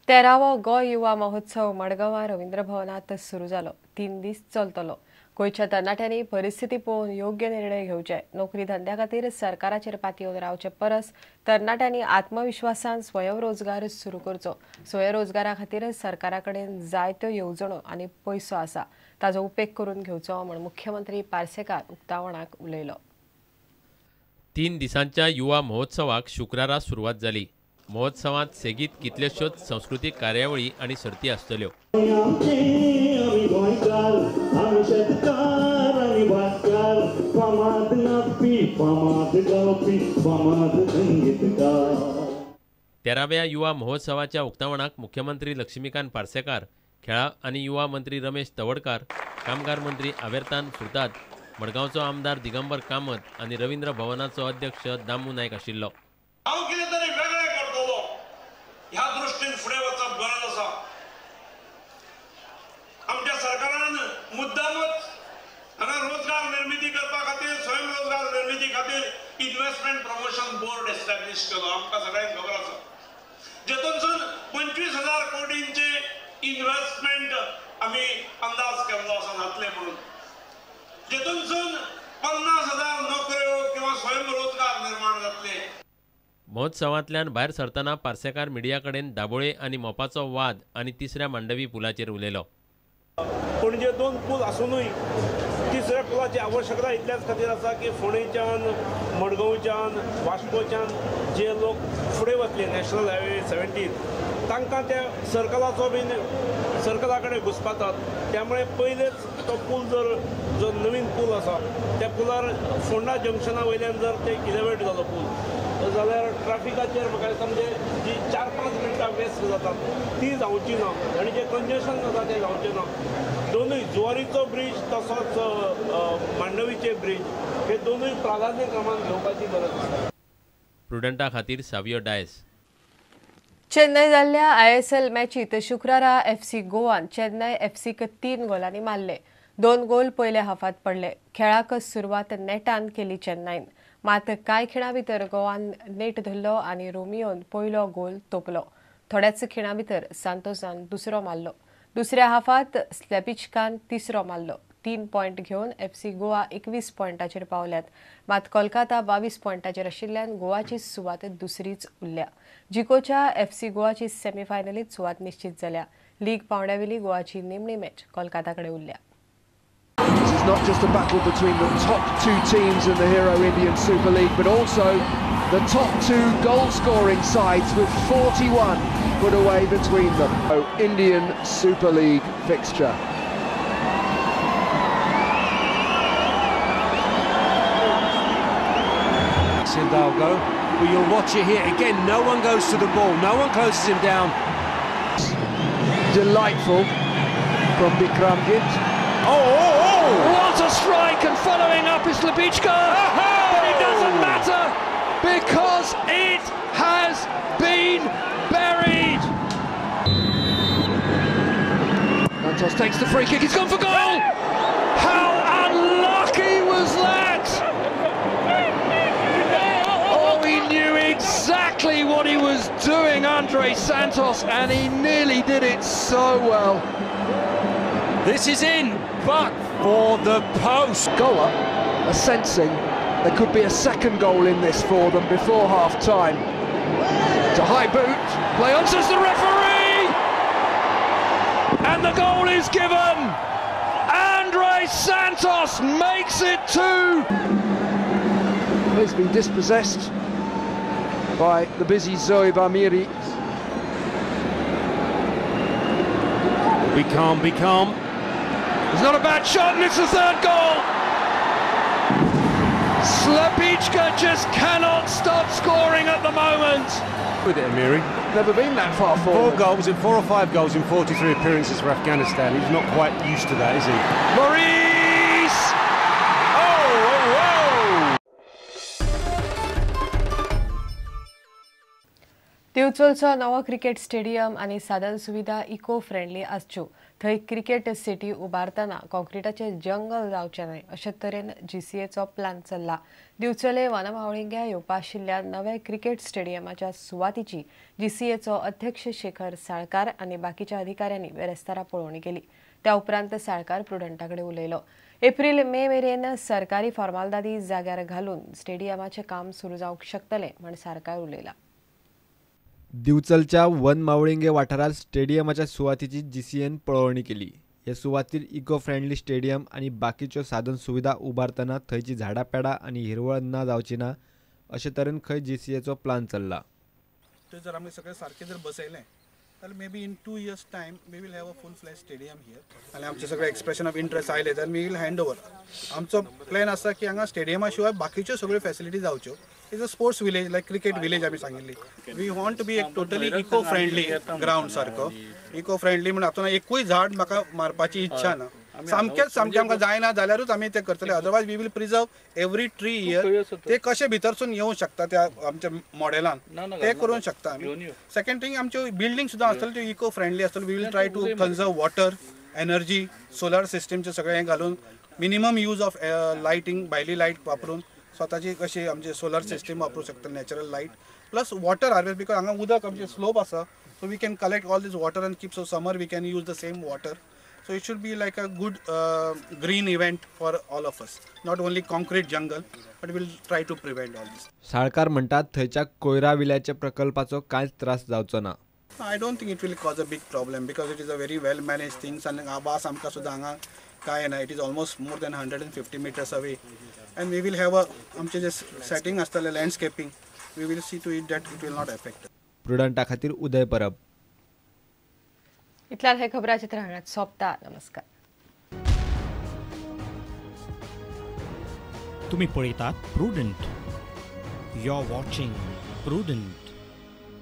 13वो गोंय युवा महोत्सव मडगांवां रवींद्र भवनात सुरू जालो। 3 दीस चलतलो। गोंयच्या तरणाट्यांनी परिस्थिती पळोवन योग्य निर्णय घेवचे। नोकरी धंद्या खातीर सरकाराचेर पातयेवन रावचे परस तरणाट्यांनी आत्मविश्वासान स्वयंरोजगार सुरू करचो। स्वयंरोजगारा खातीर सरकारा कडेन जायत्यो येवजण्यो आनी पयसो आसा, ताजो उपेग करून घेवचो म्हण मुख्यमंत्री पार्सेकार उक्तावणाक उलयलो। 3 दिसांच्या युवा महोत्सवाक शुक्रारा सुरवात जाली। महोत्सवात सेगीत कितल्योश्योच सांस्कृतिक कार्यावळी आनी सर्ती आसतल्यो। तेराव्या युवा महोत्सवाच्या उक्तावणाक मुख्यमंत्री लक्ष्मीकांत पार्सेकार, खेळा आनी युवा मंत्री रमेश तवडकार, कामगार मंत्री आवेर्तान फुर्ताद, मडगांवचो आमदार दिगंबर कामत आनी रवींद्र भवनाचो अध्यक्ष दामू नायक आशिल्लो। ह्या दृष्टीन फुडें वचप गरज आसा। आमच्या सरकारान मुद्दामच हांगा रोजगार निर्मिती करपा खातीर, स्वयंरोजगार निर्मिती खातीर इन्व्हेस्टमेंट प्रमोशन बोर्ड एस्टॅब्लिश केलो। आमकां सगळ्यांक खबर आसा, जेतूनसून 25,000 कोटींचे इन्व्हेस्टमेंट आमी अंदाज केल्लो आसा जातले म्हणून, जेतूनसून 50,000 नोकऱ्यो किंवा स्वयंरोजगार निर्माण जातले। महोत्सवांतल्यान भायर सरतना पार्सेकार मिडिया कडेन दाबोळे आनी मोपाचो वाद आनी तिसऱ्या मांडवी पुलाचेर उलयलो। पणजे 2 पूल आसूनय तिसऱ्या पुलाची आवश्यकता इतल्याच खातीर आसा की फोंडेच्यान, मडगांवच्यान, वास्कोच्यान जे लोक फुडें वतले नॅशनल हायवे 17 तांकां त्या सर्कला कडेन घुसपातात। त्यामुळे पयलेच तो पूल जो नवीन पूल आसा त्या पुलार फोंडा जंक्शना वयल्यान जर ते इलेवेट जालो पूल जाल्यार ट्रॅफिकाचेर म्हाका दिसता म्हणजे जी 4-5 मिनटां वेस्ट जातात ती जावची ना आनी जे कंजेशन जाता ते जावचें ना। दोनूय जुवारीचो ब्रीज तसोच मांडवीचे ब्रीज हे दोनूय प्राधान्य क्रमांक घेवपाची गरज आसा। प्रुडंटा खातीर सावियो डायस। चेन्नई जाल्ल्या ISL मॅचीत शुक्रारा FC गोवान चेन्नई FCक 3 गोलांनी मारले। 2 गोल पयल्या हाफात पडले। खेळाक सुरवात नेटान केली चेन्नईन, मात कांय खिणा भितर गोवान नेट धरलो आनी रोमियोन पयलो गोल तोपलो। थोड्याच खिणा भितर सांतोसान दुसरो मारलो। दुसऱ्या हाफात स्लॅपिचकान तिसरो मारलो। 3 पॉयंट घेवन FC गोवा 21 पॉयंटाचेर पावल्यात, मात कोलकाता 22 पॉयंटाचेर आशिल्ल्यान गोवाची सुवात दुसरीच उरल्या। जिकोच्या FC गोवाची सेमीफायनलीत सुवात निश्चित जाल्या। लीग पावंड्यावेली गोवाची निमणी मॅच कोलकाता कडेन उरल्या। This is not just a battle between the top 2 teams in the Hero Indian Super League, but also the top 2 goal-scoring sides with 41 put away between them. Indian Super League fixture. Sindalgo, but you'll watch it here again. No one goes to the ball. No one closes him down. Delightful from Bikramjit. What a strike, and following up is Slabicka, but it doesn't matter because it has been buried. Santos takes the free kick, he's gone for goal! How unlucky was that? Oh, he knew exactly what he was doing, Andre Santos, and he nearly did it so well. This is in, but for the post. Gola are sensing there could be a second goal in this for them before half-time. It's a high boot. Play on, says the referee! And the goal is given! Andre Santos makes it 2! He's been dispossessed by the busy Zoe Barmiri. Be calm, be calm. It's not a bad shot, and it's the 3rd goal! Slabicka just cannot stop scoring at the moment. With it, Amiri. Never been that far forward. 4 or 5 goals in 43 appearances for Afghanistan. He's not quite used to that, is he? Maurice! Oh! दिवचलचो नवो cricket stadium आनी साधन सुविधा eco friendly आसच्यो। थंय cricket city उबारतना कॉन्क्रिटाचे जंगल जावचे न्हय अशे तरेन GCAचो plan चल्ला। दिवचले वनमावळिंग्या येवपा आशिल्ल्या नव्या क्रिकेट स्टेडियमाच्या सुवातीची GCAचो अध्यक्ष शेखर साळकार आनी बाकीच्या अधिकाऱ्यांनी बेरेस्तारा पळोवणी केली. त्या उपरांत साळकार प्रुडंटाकडे उलयलो. एप्रिल-मे मेरेन सरकारी फॉर्मालिटी जाग्यार घालून स्टेडियमाचें काम सुरू जावंक शकतलें म्हण साळकार उलयला. दिवचलच्या वन मावळिंगे वाठारात स्टेडियमाच्या सुवातीची GCAन पळोवणी केली. ह्या सुवातीर इको फ्रेंडली स्टेडियम आनी बाकीच्यो साधन सुविधा उबारतना थंयची झाडां पेडां आनी हिरवळ ना जावची ना अशे तरेन खंय GCAचो प्लान चल्ला. ते जर आमी सगळे सारखे जर बसयलें जाल्यार may be in 2 years time we will have a full flash stadium here आनी आमचे सगळे एक्सप्रेशन ऑफ इंट्रस्ट आयले जाल्यार वी वील हँड ओवर. आमचो प्लॅन आसा की हांगा स्टेडियमा शिवाय बाकीच्यो सगळ्यो फॅसिलिटी जावच्यो. Is a sports village like cricket village आमी सांगिल्ली. वी वॉन्ट टू बी एक टोटली इको फ्रेंडली ग्राउंड सारको. इको फ्रेंडली म्हण हातून एकूय झाड म्हाका मारपाची इच्छा ना. सामकेंच आमकां जायना जाल्यारूच आमी ते करतले. Otherwise we will preserve every tree here. ते कशे भितरसून येवंक शकता त्या आमच्या मॉडेलान ते करूंक शकता आमी. सेकंड थिंग आमच्यो बिल्डिंग सुद्दां आसतल्यो त्यो इको फ्रेंडली आसतल्यो. We will try to conserve water energy solar सिस्टमचें सगळें हें घालून मिनिमम यूज ऑफ लायटिंग भायली लायट वापरून स्वताची कशी आमचे सोलर सिस्टम वापरूंक शकता. Natural light plus water harvest because हांगा उदक आमचे स्लोप आसा so we can collect all this water and keep. So summer we can use the same water. So it should be like a good green event for all of us. Not only concrete jungle, but we'll try to prevent all this. Salkar म्हणटात थंयच्या कोयरा विल्याच्या प्रकल्पाचो कांयच त्रास जावचो ना. I don't think it will cause a big problem because it is a very well managed thing. And आवास आमकां सुद्दां हांगा काय ना. It is almost more than 150 meters away. And we will have a आमचे जे setting आसतलें landscaping. We will see to it that it will not affect. प्रुडंटा खातीर उदय परब. इतल्यान हे खबराचित्र हांगाच सोंपता. नमस्कार. तुम्ही पळयतात Prudent. You are watching prudent.